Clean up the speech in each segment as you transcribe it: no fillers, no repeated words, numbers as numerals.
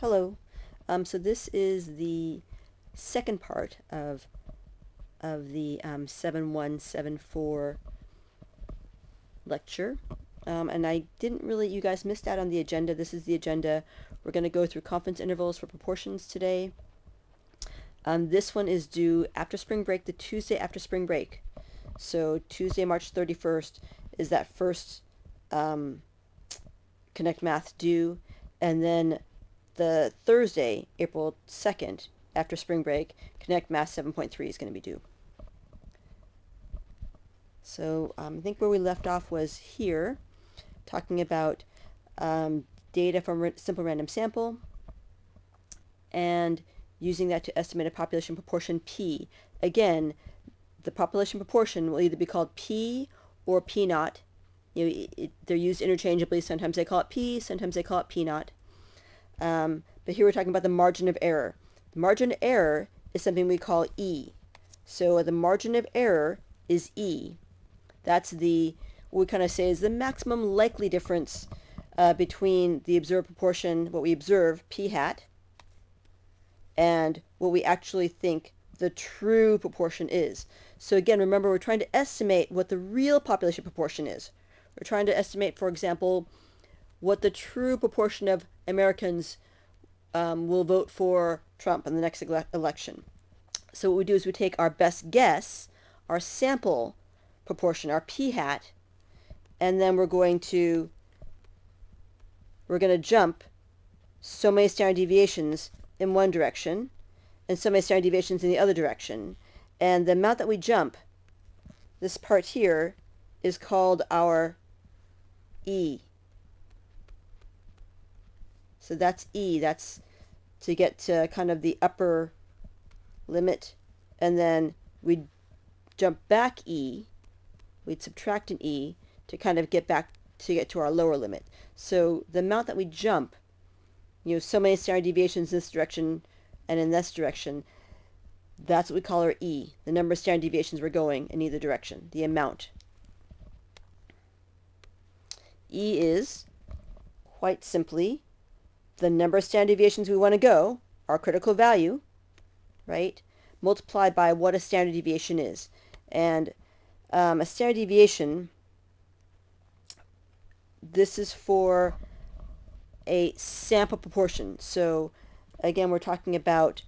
Hello. So this is the second part of the 7174 lecture. And I didn't really, you guys missed out on the agenda. This is the agenda. We're going to go through confidence intervals for proportions today. This one is due after spring break, the Tuesday after spring break. So Tuesday, March 31st is that first Connect Math due. And then the Thursday, April 2nd, after spring break, Connect Math 7.3 is going to be due. So I think where we left off was here, talking about data from simple random sample and using that to estimate a population proportion P. Again, the population proportion will either be called P or P naught. They're used interchangeably. Sometimes they call it P, sometimes they call it P naught. But here we're talking about the margin of error. The margin of error is something we call E. So the margin of error is E. That's what we kind of say is the maximum likely difference between the observed proportion, what we observe, P hat, and what we actually think the true proportion is. So again, remember, we're trying to estimate what the real population proportion is. We're trying to estimate, for example, what the true proportion of Americans will vote for Trump in the next election. So what we do is we take our best guess, our sample proportion, our P hat, and then we're going to jump so many standard deviations in one direction and so many standard deviations in the other direction. And the amount that we jump, this part here, is called our E. So that's E. That's to get to kind of the upper limit. And then we'd jump back E. We'd subtract an E to kind of get back to get to our lower limit. So the amount that we jump, so many standard deviations in this direction and in this direction, that's what we call our E, the number of standard deviations we're going in either direction, the amount. E is, quite simply, the number of standard deviations we want to go, our critical value, right, multiplied by what a standard deviation is. And a standard deviation, this is for a sample proportion. So again, we're talking about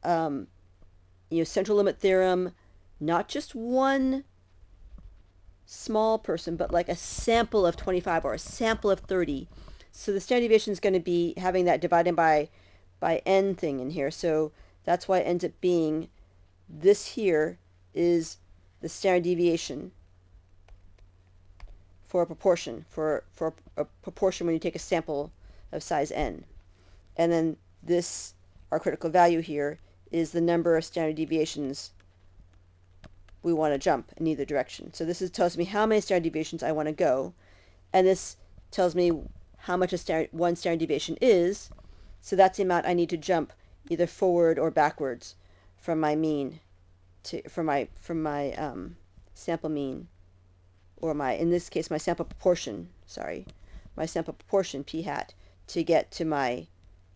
central limit theorem, not just one small person, but like a sample of 25 or a sample of 30. So the standard deviation is going to be having that divided by n thing in here. So that's why it ends up being this here is the standard deviation for a proportion, for a proportion when you take a sample of size n. And then this, our critical value here, is the number of standard deviations we want to jump in either direction. So this tells me how many standard deviations I want to go, and this tells me how much one standard deviation is. So that's the amount I need to jump either forward or backwards from my mean from my sample mean, or in this case my sample proportion, my sample proportion P hat, to get to my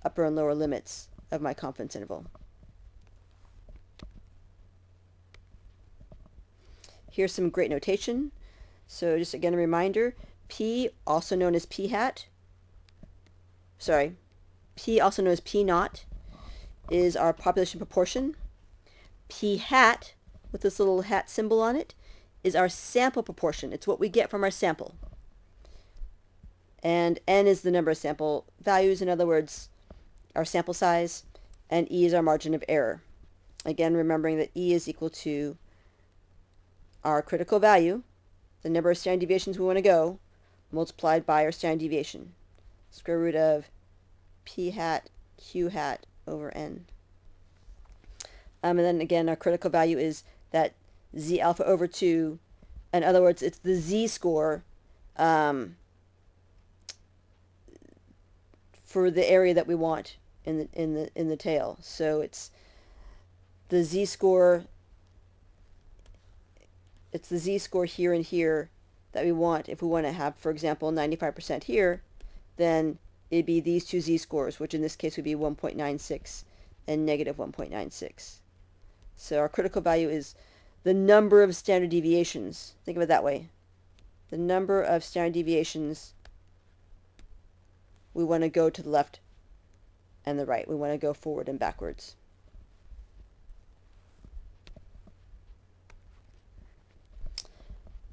upper and lower limits of my confidence interval. Here's some great notation. So just again a reminder, P, also known as P hat, P, also known as P naught, is our population proportion. P hat, with this little hat symbol on it, is our sample proportion. It's what we get from our sample. And n is the number of sample values, in other words, our sample size, and E is our margin of error. Again, remembering that E is equal to our critical value, the number of standard deviations we want to go, multiplied by our standard deviation, square root of P hat Q hat over n. And then again, our critical value is that Z alpha over 2. In other words, it's the Z score for the area that we want in the tail. So it's the Z score. It's the Z score here and here that we want. If we want to have, for example, 95% here, then it'd be these two z-scores, which in this case would be 1.96 and negative 1.96. So our critical value is the number of standard deviations. Think of it that way. The number of standard deviations we want to go to the left and the right. We want to go forward and backwards.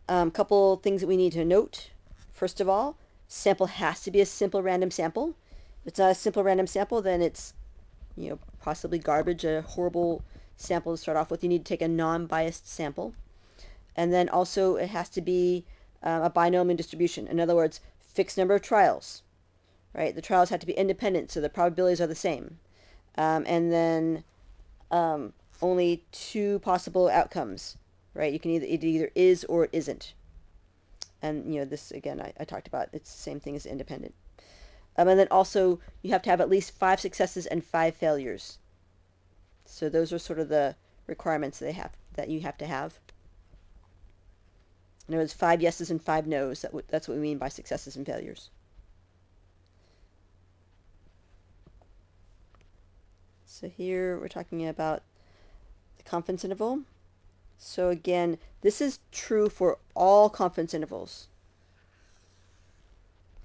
Couple things that we need to note. First of all, sample has to be a simple random sample. If it's not a simple random sample, then it's, possibly garbage, a horrible sample to start off with. You need to take a non-biased sample. And then also it has to be a binomial distribution. In other words, fixed number of trials, right? The trials have to be independent, so the probabilities are the same. And then only two possible outcomes, right? You can it either is or it isn't. And this again I talked about. It's the same thing as independent. And then also you have to have at least 5 successes and 5 failures. So those are sort of the requirements that you have to have. In other words, 5 yeses and 5 nos. That's what we mean by successes and failures. So here we're talking about the confidence interval. So again, this is true for all confidence intervals.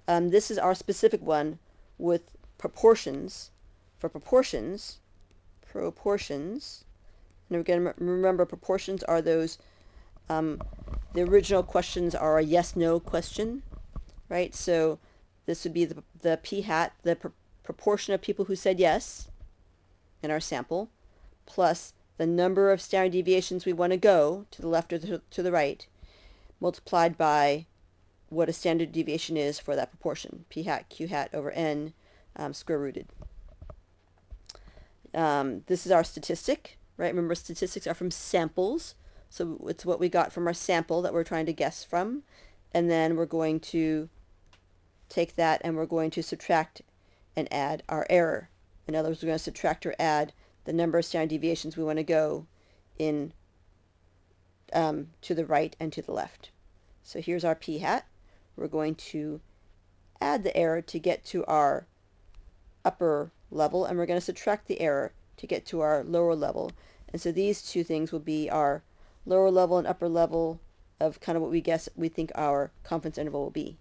This is our specific one with proportions. For proportions, and again, remember proportions are those, the original questions are a yes-no question, right? So this would be the p-hat, the proportion of people who said yes in our sample, plus the number of standard deviations we want to go to the left or to the right, multiplied by what a standard deviation is for that proportion, p-hat, q-hat over n, square rooted. This is our statistic, right? Remember, statistics are from samples, so it's what we got from our sample that we're trying to guess from, and then we're going to take that and we're going to subtract and add our error. In other words, we're going to subtract or add the number of standard deviations we want to go in to the right and to the left. So here's our p-hat. We're going to add the error to get to our upper level, and we're going to subtract the error to get to our lower level. And so these two things will be our lower level and upper level of kind of what we think our confidence interval will be.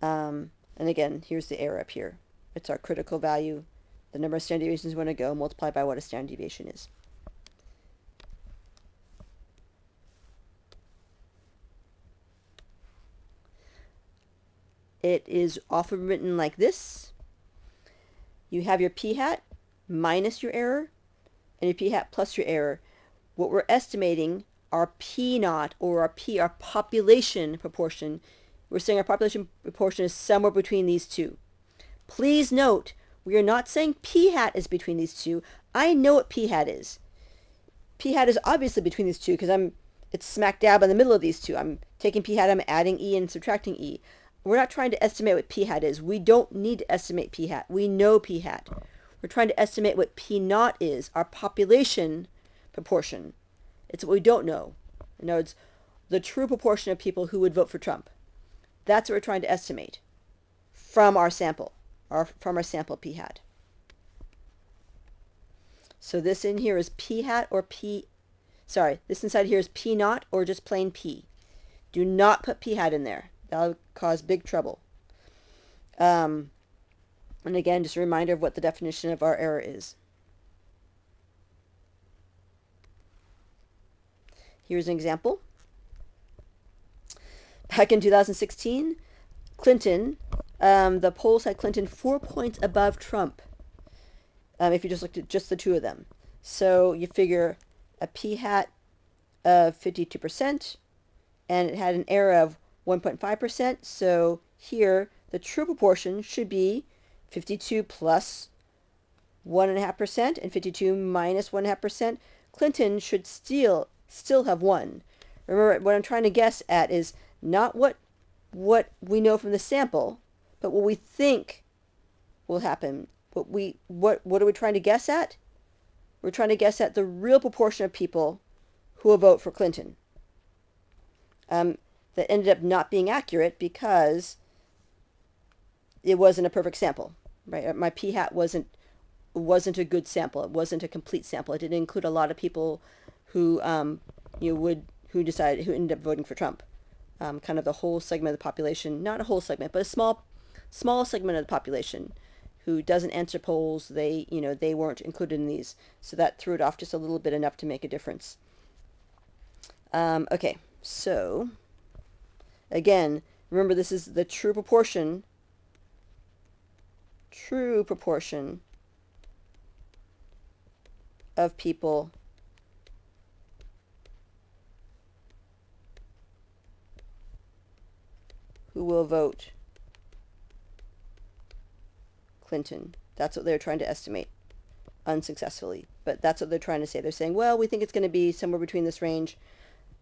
And again, here's the error up here. It's our critical value, the number of standard deviations we want to go, multiplied by what a standard deviation is. It is often written like this. You have your p-hat minus your error, and your p-hat plus your error. What we're estimating, our p-naught or our population proportion, we're saying our population proportion is somewhere between these two. Please note, we are not saying p-hat is between these two. I know what p-hat is. P-hat is obviously between these two because it's smack dab in the middle of these two. I'm taking p-hat, I'm adding e and subtracting e. We're not trying to estimate what p-hat is. We don't need to estimate p-hat. We know p-hat. We're trying to estimate what p-naught is, our population proportion. It's what we don't know. You know, it's the true proportion of people who would vote for Trump. That's what we're trying to estimate from our sample, from our sample p-hat. So this in here is p-hat or this inside here is p-naught or just plain p. Do not put p-hat in there. That'll cause big trouble. And again, just a reminder of what the definition of our error is. Here's an example. Back in 2016, Clinton, the polls had Clinton 4 points above Trump, if you just looked at just the two of them. So you figure a p-hat of 52%, and it had an error of 1.5%. So here, the true proportion should be 52 plus 1.5% and 52 minus 1.5%. Clinton should still have won. Remember, what I'm trying to guess at is not what we know from the sample, but what we think will happen. What are we trying to guess at? We're trying to guess at the real proportion of people who will vote for Clinton. That ended up not being accurate because it wasn't a perfect sample, right? My p hat wasn't a good sample. It wasn't a complete sample. It didn't include a lot of people who who ended up voting for Trump. Kind of the whole segment of the population, not a whole segment, but a small segment of the population who doesn't answer polls. They weren't included in these, so that threw it off just a little bit, enough to make a difference. Okay, so again, remember, this is the true proportion of people who will vote Clinton. That's what they're trying to estimate, unsuccessfully, but that's what they're trying to say. They're saying, well, we think it's going to be somewhere between this range,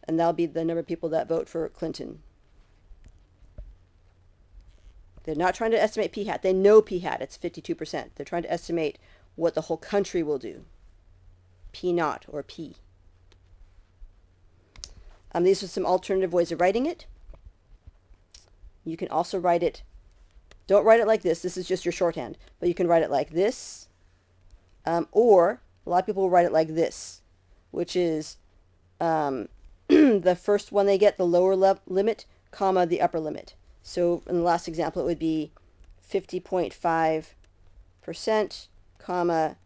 and that'll be the number of people that vote for Clinton. They're not trying to estimate p hat. They know p hat, it's 52%. They're trying to estimate what the whole country will do, p naught or p. These are some alternative ways of writing it. You can also write it, don't write it like this is just your shorthand, but you can write it like this, or a lot of people will write it like this, which is the first one they get, the lower limit, comma, the upper limit. So in the last example, it would be 50.5%, comma,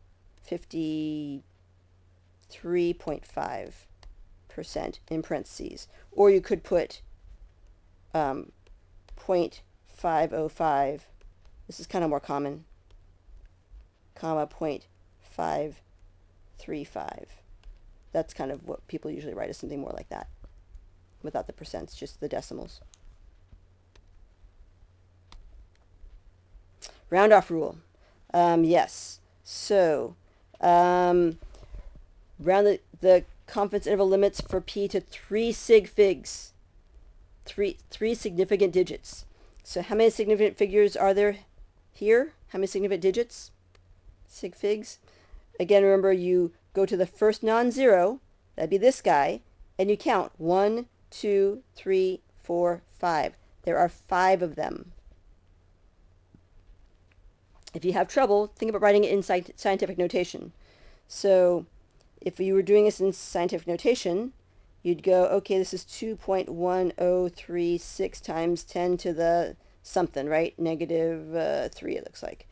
53.5% in parentheses. Or you could put 0.505, this is kind of more common, comma, 0.535. That's kind of what people usually write, is something more like that, without the percents, just the decimals. Round off rule. Yes. So, round the confidence interval limits for p to 3 sig figs. Three significant digits. So how many significant figures are there here? How many significant digits? Sig figs. Again, remember, you go to the first non-zero, that'd be this guy, and you count 1, 2, 3, 4, 5. There are 5 of them. If you have trouble, think about writing it in scientific notation. So if you were doing this in scientific notation, you'd go, okay, this is 2.1036 times 10 to the something, right? Negative 3, it looks like.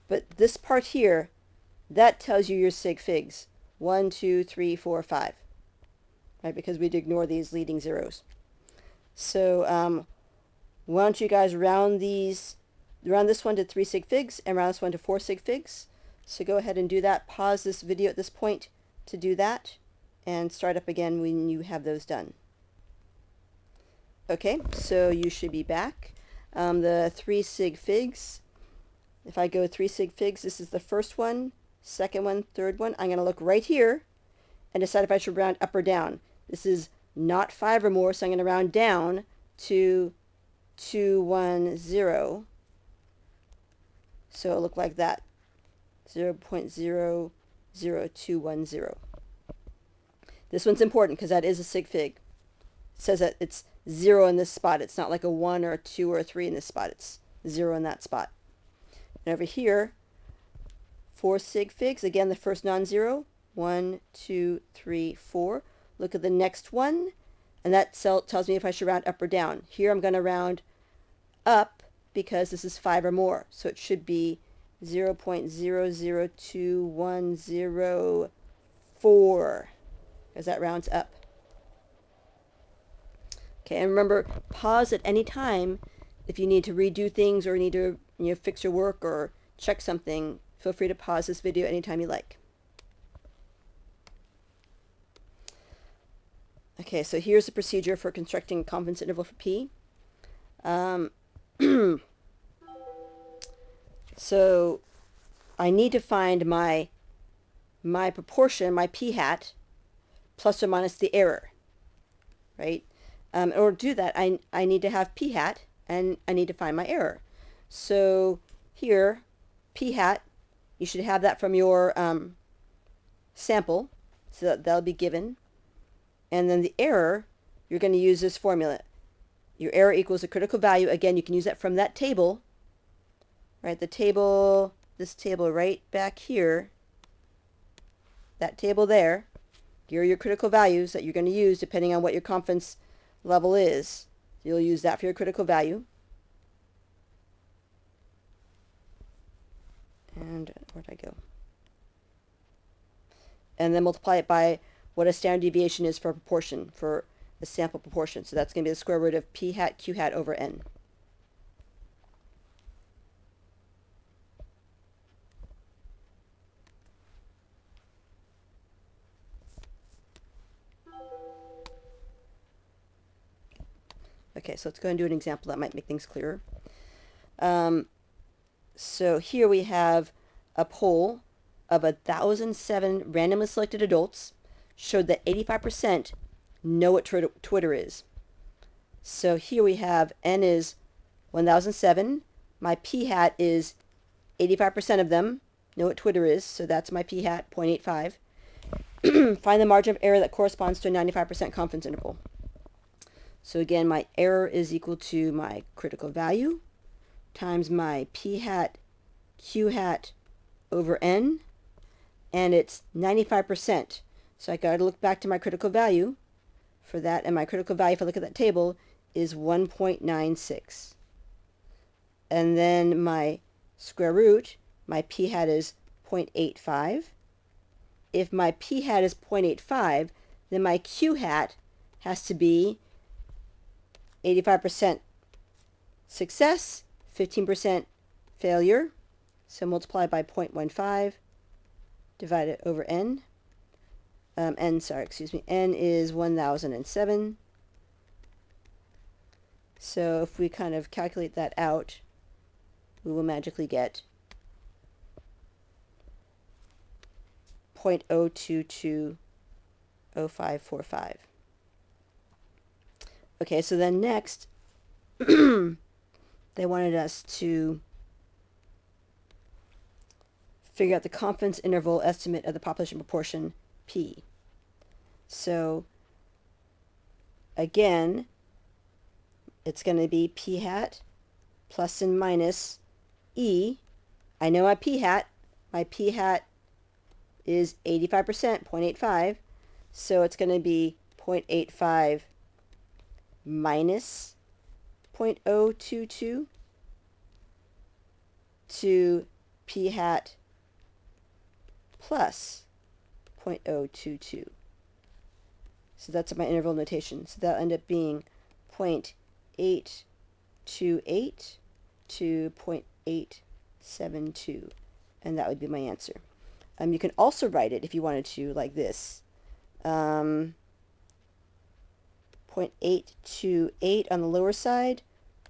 But this part here, that tells you your sig figs. 1, 2, 3, 4, 5. Right? Because we'd ignore these leading zeros. So why don't you guys round this one to 3 sig figs and round this one to 4 sig figs. So go ahead and do that. Pause this video at this point to do that, and start up again when you have those done. Okay, so you should be back. The 3 sig figs, if I go 3 sig figs, this is the first one, second one, third one. I'm going to look right here and decide if I should round up or down. This is not 5 or more, so I'm going to round down to 210. So it'll look like that, 0.00210. This one's important because that is a sig fig. It says that it's 0 in this spot. It's not like a 1 or a 2 or a 3 in this spot. It's 0 in that spot. And over here, 4 sig figs. Again, the first non-zero. 1, 2, 3, 4. Look at the next one, and that tells me if I should round up or down. Here I'm going to round up because this is 5 or more. So it should be 0.002104, because that rounds up. Okay, and remember, pause at any time if you need to redo things or need to fix your work or check something. Feel free to pause this video anytime you like. Okay, so here's the procedure for constructing a confidence interval for P. So I need to find my proportion, my p hat, plus or minus the error, right? In order to do that, I need to have p hat, and I need to find my error. So here, p hat, you should have that from your sample, so that'll be given. And then the error, you're going to use this formula. Your error equals a critical value. Again, you can use that from that table, right? The table, this table right back here, that table there, here are your critical values that you're going to use depending on what your confidence level is. You'll use that for your critical value. And where'd I go? And then multiply it by what a standard deviation is for a proportion, for a sample proportion. So that's going to be the square root of p hat q hat over n. Okay, so let's go and do an example that might make things clearer. So here we have a poll of 1,007 randomly selected adults showed that 85% know what Twitter is. So here we have n is 1,007. My p hat is 85% of them know what Twitter is, so that's my p hat, 0.85. Find the margin of error that corresponds to a 95% confidence interval. So again, my error is equal to my critical value times my p hat q hat over n, and it's 95%. So I got to look back to my critical value for that, and my critical value, if I look at that table, is 1.96. And then my square root, my p hat is 0.85. If my p hat is 0.85, then my q hat has to be 85% success, 15% failure. So multiply by 0.15, divide it over n. N is 1,007. So if we kind of calculate that out, we will magically get 0.0220545. Okay, so then next, they wanted us to figure out the confidence interval estimate of the population proportion P. So again, it's going to be p hat plus and minus e. I know my p hat. My p hat is 85%, 0.85. So it's going to be 0.85 minus 0.022 to p hat plus 0.022. So that's my interval notation. So that'll end up being 0.828 to 0.872. And that would be my answer. You can also write it, if you wanted to, like this. 0.828 on the lower side,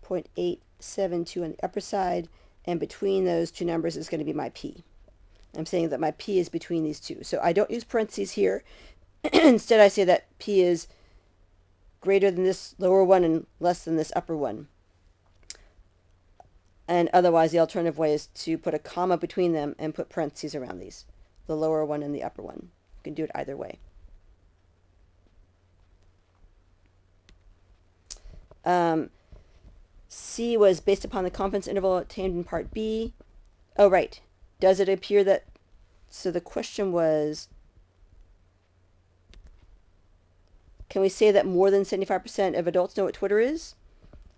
0.872 on the upper side, and between those two numbers is going to be my p. I'm saying that my p is between these two. So I don't use parentheses here. Instead, I say that p is greater than this lower one and less than this upper one. And otherwise, the alternative way is to put a comma between them and put parentheses around these, the lower one and the upper one. You can do it either way. C was based upon the confidence interval obtained in part B. Oh, right. Does it appear that, so the question was, can we say that more than 75% of adults know what Twitter is?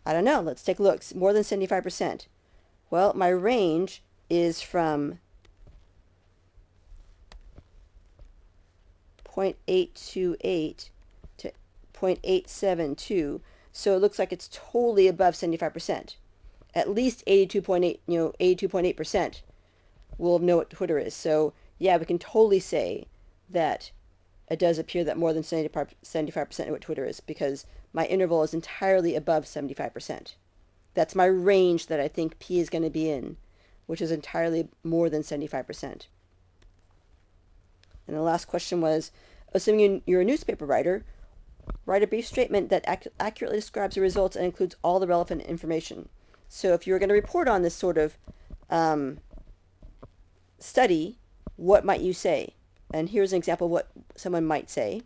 I don't know. Let's take a look. More than 75%. Well, my range is from 0.828 to 0.872. So it looks like it's totally above 75%. At least 82.8% will know what Twitter is. So yeah, we can totally say that it does appear that more than 75% know what Twitter is, because my interval is entirely above 75%. That's my range that I think P is going to be in, which is entirely more than 75%. And the last question was, assuming you're a newspaper writer, write a brief statement that accurately describes the results and includes all the relevant information. So if you're going to report on this sort of study, what might you say? And here's an example of what someone might say.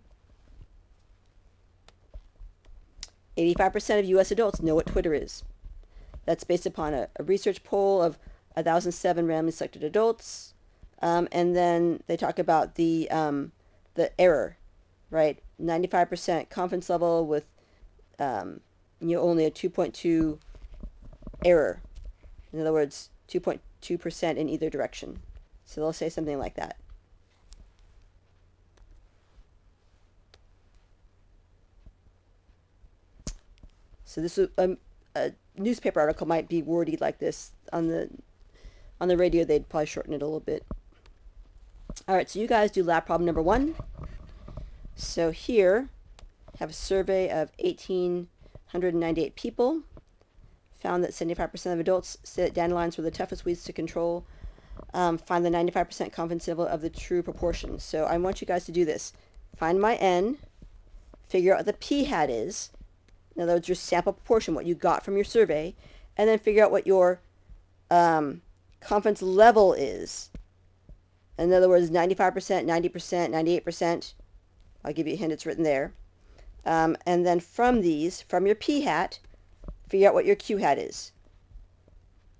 85% of U.S. adults know what Twitter is. That's based upon a research poll of 1,007 randomly selected adults. And then they talk about the error, right? 95% confidence level with only a 2.2 error. In other words, 2.2% in either direction. So they'll say something like that. So this is a newspaper article might be wordy like this. On the radio, they'd probably shorten it a little bit. All right, so you guys do lab problem number 1. So here, have a survey of 1,898 people. Found that 75% of adults say that dandelions were the toughest weeds to control. Find the 95% confidence level of the true proportion. So I want you guys to do this. Find my n, figure out what the p-hat is. In other words, your sample proportion, what you got from your survey, and then figure out what your confidence level is. In other words, 95%, 90%, 98%. I'll give you a hint, it's written there. And then from these, from your p-hat, figure out what your q-hat is.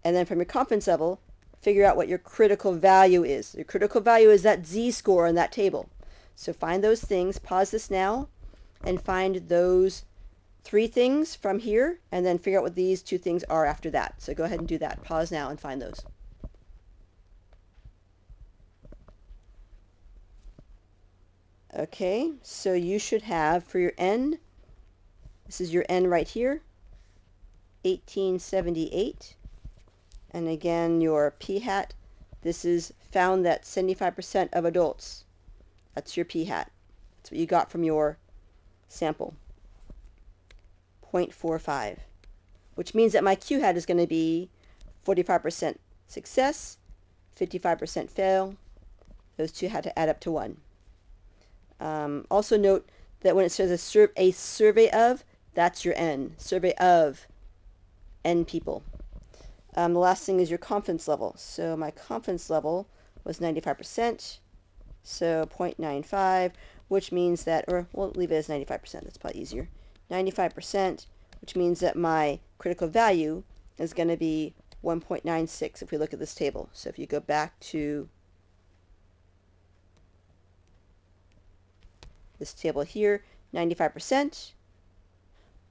And then from your confidence level, figure out what your critical value is. Your critical value is that z-score in that table. So find those things, pause this now, and find those 3 things from here, and then figure out what these 2 things are after that. So go ahead and do that. Pause now and find those. Okay, so you should have for your n, this is your n right here, 1878. And again, your p-hat, this is found that 75% of adults. That's your p-hat. That's what you got from your sample. 0.45, which means that my q-hat is going to be 45% success, 55% fail. Those 2 had to add up to 1. Also note that when it says a survey of, that's your n. Survey of n people. The last thing is your confidence level. So my confidence level was 95%, so 0.95, which means that, or we'll leave it as 95%, that's probably easier. 95%, which means that my critical value is going to be 1.96 if we look at this table. So if you go back to this table here, 95%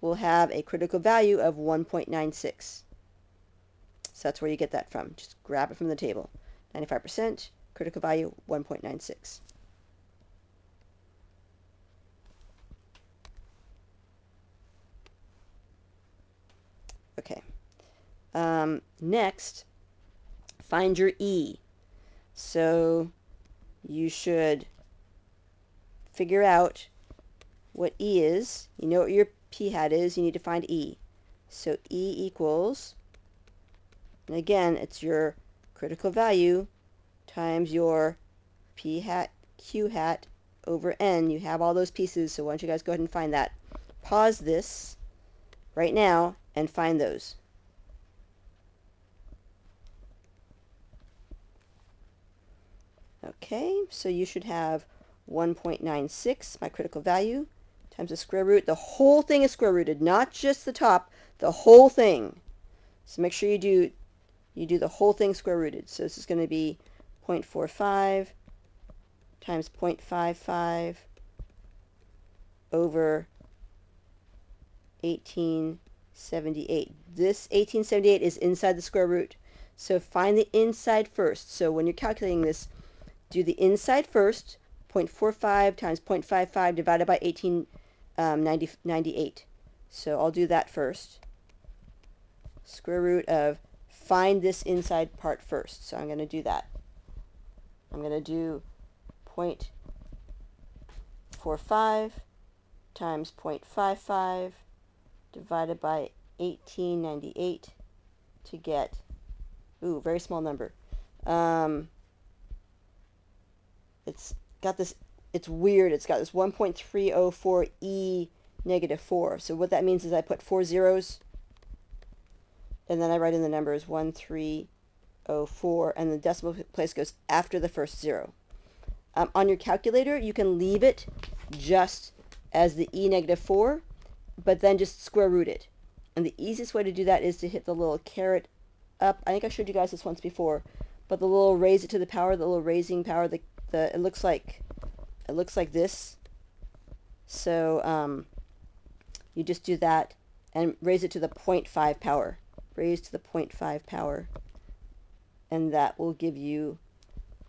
will have a critical value of 1.96. So that's where you get that from. Just grab it from the table. 95%, critical value 1.96. Okay. Next, find your E. So you should figure out what E is. You know what your p-hat is. You need to find E. So E equals, and again, it's your critical value times your p-hat, q-hat over n. You have all those pieces, so why don't you guys go ahead and find that. Pause this right now and find those. Okay, so you should have 1.96, my critical value, times the square root. The whole thing is square rooted, not just the top, the whole thing. So make sure you do the whole thing square rooted. So this is going to be 0.45 times 0.55 over 1878. This 1878 is inside the square root. So find the inside first. So when you're calculating this, do the inside first. 0.45 times 0.55 divided by 1898. So I'll do that first. Square root of, find this inside part first. So I'm going to do that. I'm going to do 0.45 times 0.55 divided by 1898 to get, ooh, very small number. It's got this, it's weird, it's got this 1.304 e negative 4. So what that means is I put 4 zeros, and then I write in the numbers 1304, and the decimal place goes after the first 0. On your calculator, you can leave it just as the e negative 4, but then just square root it. And the easiest way to do that is to hit the little caret up. I think I showed you guys this once before, but the little raise it to the power, the little raising power, it looks like this. So you just do that and raise it to the 0.5 power. Raise to the 0.5 power, and that will give you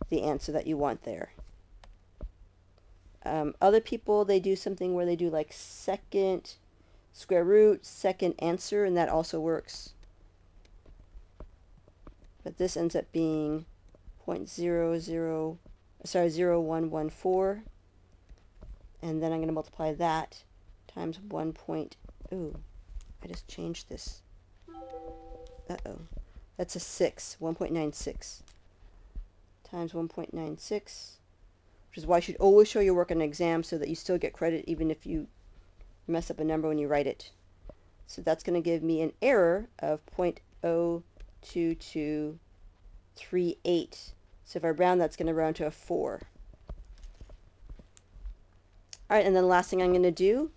the answer that you want there. Other people, they do something where they do like second square root, second answer, and that also works. But this ends up being 0.0114, and then I'm going to multiply that times 1 point. Ooh, I just changed this. Uh-oh. That's a 6, 1.96 times 1.96, which is why you should always show your work on an exam so that you still get credit even if you mess up a number when you write it. So that's going to give me an error of 0.02238. So if I round, that's going to round to a 4. All right, and then the last thing I'm going to do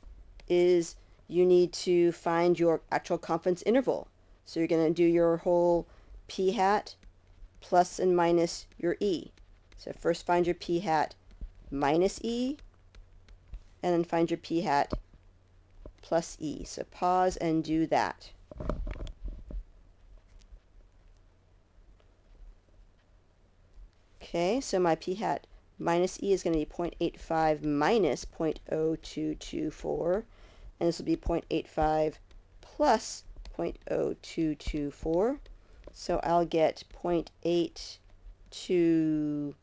is you need to find your actual confidence interval. So you're going to do your whole p hat plus and minus your e. So first find your p hat minus e, and then find your p hat plus e. So pause and do that. Okay, so my p hat minus e is going to be 0.85 minus 0.0224, and this will be 0.85 plus 0.0224. So I'll get 0.828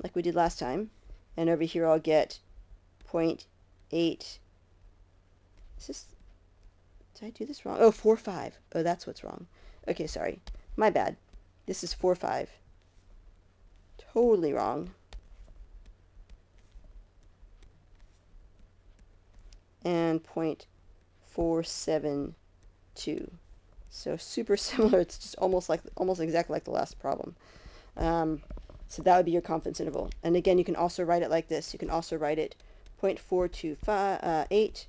like we did last time, and over here I'll get 0.8. Is this, did I do this wrong? Oh, 45. Oh, that's what's wrong. Okay, sorry. My bad. This is 45. Totally wrong. And 0.472. So super similar. It's just almost exactly like the last problem. So that would be your confidence interval. And again, you can also write it like this. You can also write it 0.428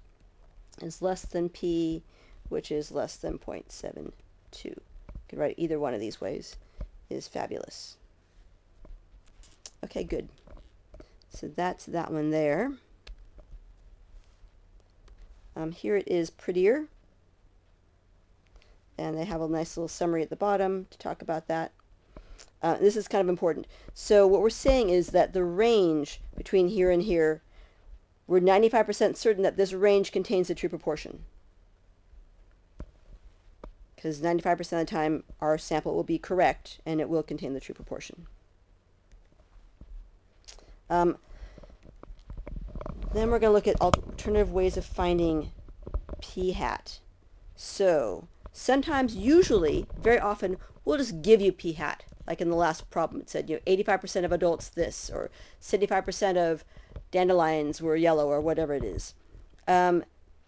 is less than p, which is less than 0.72. You can write it either one of these ways. Is fabulous. Okay, good. So that's that one there. Here it is prettier. And they have a nice little summary at the bottom to talk about that. This is kind of important. So what we're saying is that the range between here and here, we're 95% certain that this range contains the true proportion. Because 95% of the time our sample will be correct and it will contain the true proportion. Then we're going to look at alternative ways of finding p hat. So sometimes, usually, very often, we'll just give you p hat. Like in the last problem, it said, 85% of adults this, or 75% of dandelions were yellow, or whatever it is. But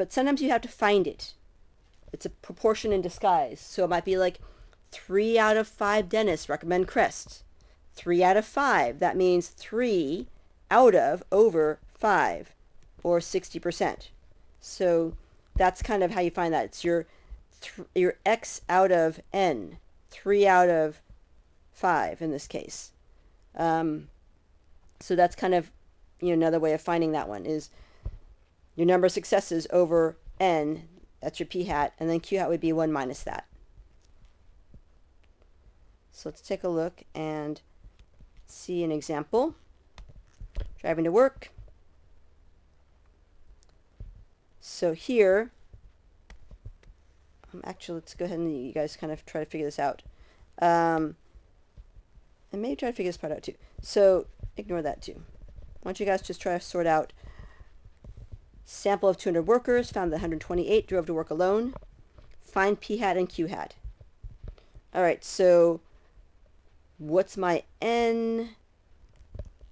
sometimes you have to find it. It's a proportion in disguise. So it might be like 3 out of 5 dentists recommend Crest. 3 out of 5, that means 3 out of over 5, or 60%. So that's kind of how you find that. It's your x out of n, 3 out of 5 in this case. So that's kind of another way of finding that one is your number of successes over n, that's your p hat, and then q hat would be 1 minus that. So let's take a look and see an example. Driving to work. So here, actually let's go ahead and you guys kind of try to figure this out. And maybe try to figure this part out too. So ignore that too. Why don't you guys just try to sort out sample of 200 workers, found that 128 drove to work alone. Find p hat and q hat. All right, so what's my n?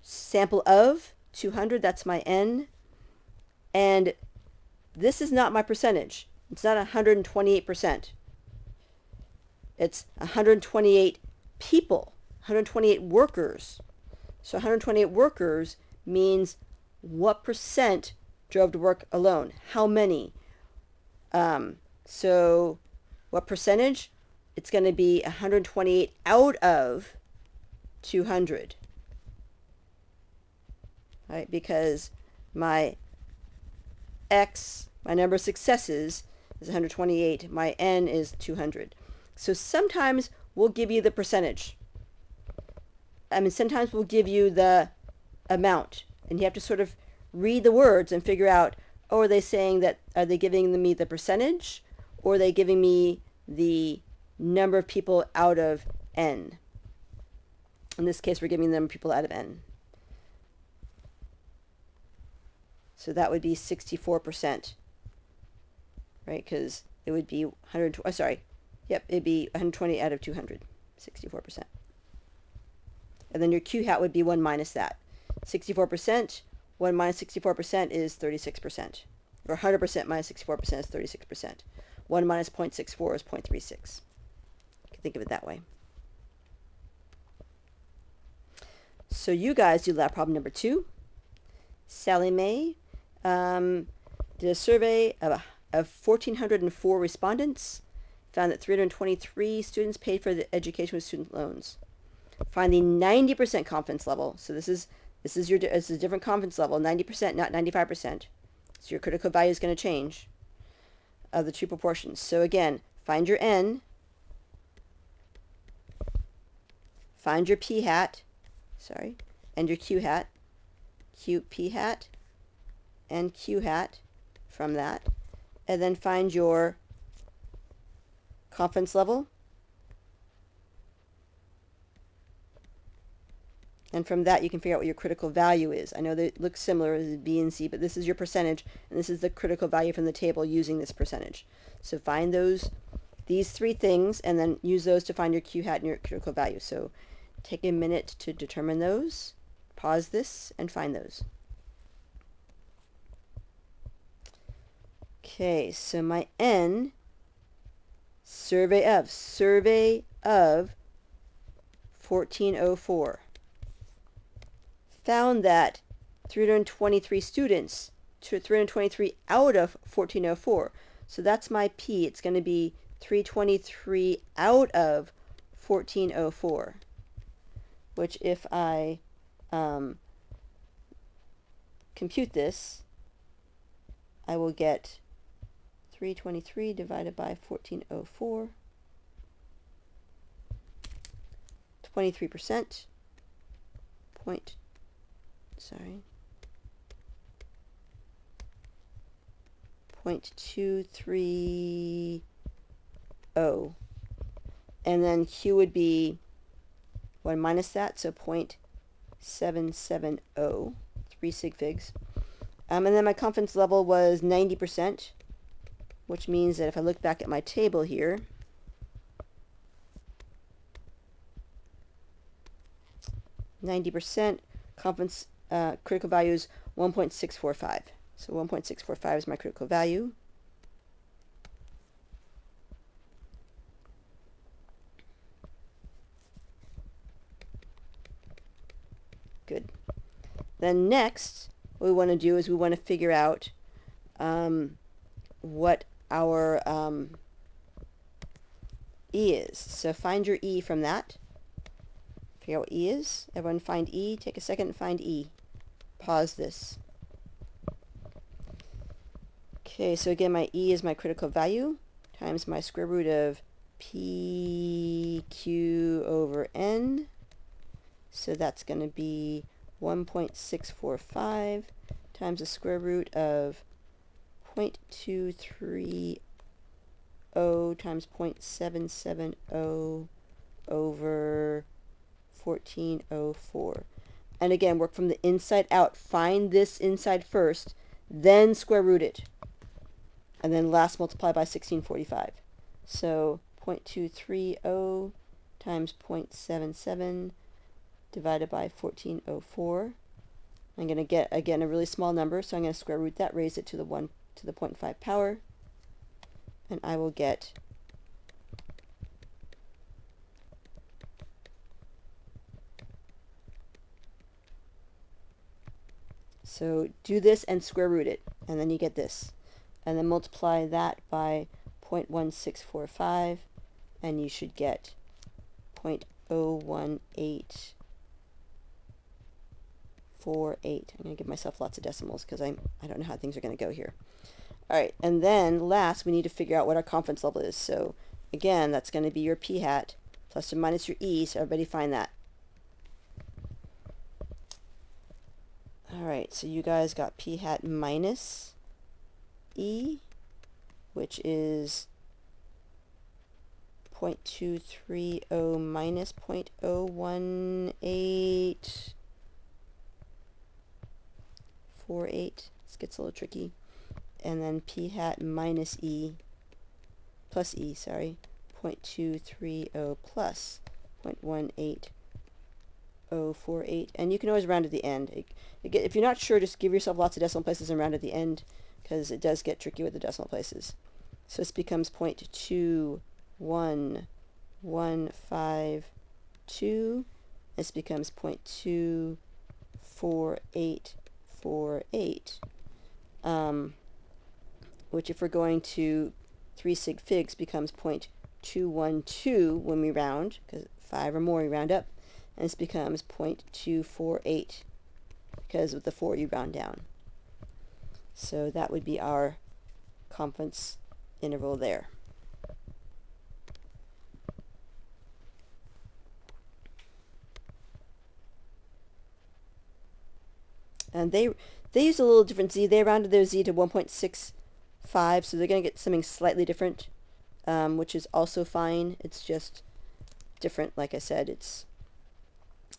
Sample of 200, that's my n. And this is not my percentage. It's not 128%. It's 128 people, 128 workers. So 128 workers means what percent drove to work alone? How many? So What percentage? It's going to be 128 out of 200. Right? Because my X, my number of successes, is 128. My N is 200. So sometimes we'll give you the percentage. I mean, sometimes we'll give you the amount. And you have to sort of read the words and figure out, oh, are they saying that, are they giving me the percentage? Or are they giving me the number of people out of N? In this case, we're giving them people out of N. So that would be 64%, right? Because it would be 120, oh, sorry. Yep, it'd be 120 out of 200, 64%. And then your Q hat would be 1 minus that. 64%, 1 minus 64% is 36%. Or 100% minus 64% is 36%. 1 minus 0.64 is 0.36. You can think of it that way. So you guys do lab problem number 2. Sally Mae did a survey of 1,404 respondents, found that 323 students paid for the education with student loans. Find the 90% confidence level. So this is a different confidence level, 90%, not 95%. So your critical value is going to change of the two proportions. So again, find your N, find your P hat, sorry, and your Q hat, P hat, and Q hat from that, and then find your confidence level, and from that you can figure out what your critical value is. I know that it looks similar as B and C, but this is your percentage, and this is the critical value from the table using this percentage. So find these three things, and then use those to find your Q hat and your critical value. So take a minute to determine those, pause this, and find those. Okay, so my N, survey of 1404. Found that 323 students, 323 out of 1404. So that's my P. It's going to be 323 out of 1404, which if I compute this, I will get 323 divided by 1404, 23%, 0.230, and then Q would be 1 minus that, so 0.770, 3 sig figs. And then my confidence level was 90%, which means that if I look back at my table here, confidence critical value is 1.645. So 1.645 is my critical value. Good. Then next, what we want to do is we want to figure out what our E is. So find your E from that. Figure out what E is. Everyone find E. Take a second and find E. Pause this. Okay, so again, my E is my critical value times my square root of PQ over N. So that's going to be 1.645 times the square root of 0.230 times 0.770 over 1404. And again, work from the inside out. Find this inside first, then square root it. And then last multiply by 1645. So 0.230 times 0.77 divided by 1404. I'm going to get, again, a really small number, so I'm going to square root that, raise it to the 0.5 power, and I will get so do this and square root it, and then you get this. And then multiply that by 0.1645, and you should get 0.01848. I'm going to give myself lots of decimals because I don't know how things are going to go here. All right, and then last we need to figure out what our confidence level is. So again, that's going to be your p hat plus or minus your e, so everybody find that. All right, so you guys got p hat minus e, which is 0.230 minus 0.01848. This gets a little tricky. And then p hat minus e, plus e, sorry, 0.230 plus 0.18048. And you can always round at the end. If you're not sure, just give yourself lots of decimal places and round at the end, because it does get tricky with the decimal places. So this becomes 0.21152. This becomes 0.24848. Which, if we're going to 3 sig figs, becomes 0.212 when we round, because 5 or more you round up, and this becomes 0.248 because with the 4 you round down. So that would be our confidence interval there. And they used a little different z. They rounded their z to 1.65, so they're going to get something slightly different, which is also fine. It's just different. Like I said, it's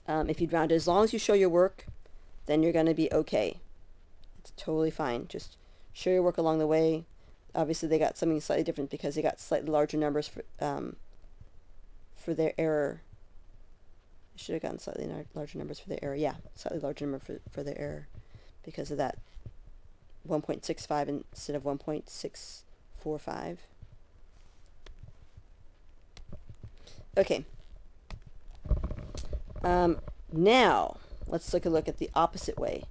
if you'd round it, as long as you show your work, then you're going to be okay. It's totally fine. Just show your work along the way. Obviously, they got something slightly different because they got slightly larger numbers for their error. They should have gotten slightly larger numbers for their error. Yeah, slightly larger number for their error because of that 1.65 instead of 1.645. Okay. Now, let's take a look at the opposite way.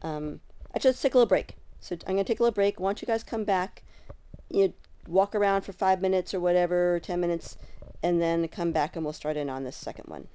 Actually, let's take a little break. So I'm going to take a little break. Why don't you guys come back, walk around for 5 minutes or whatever, or 10 minutes, and then come back and we'll start in on this second one.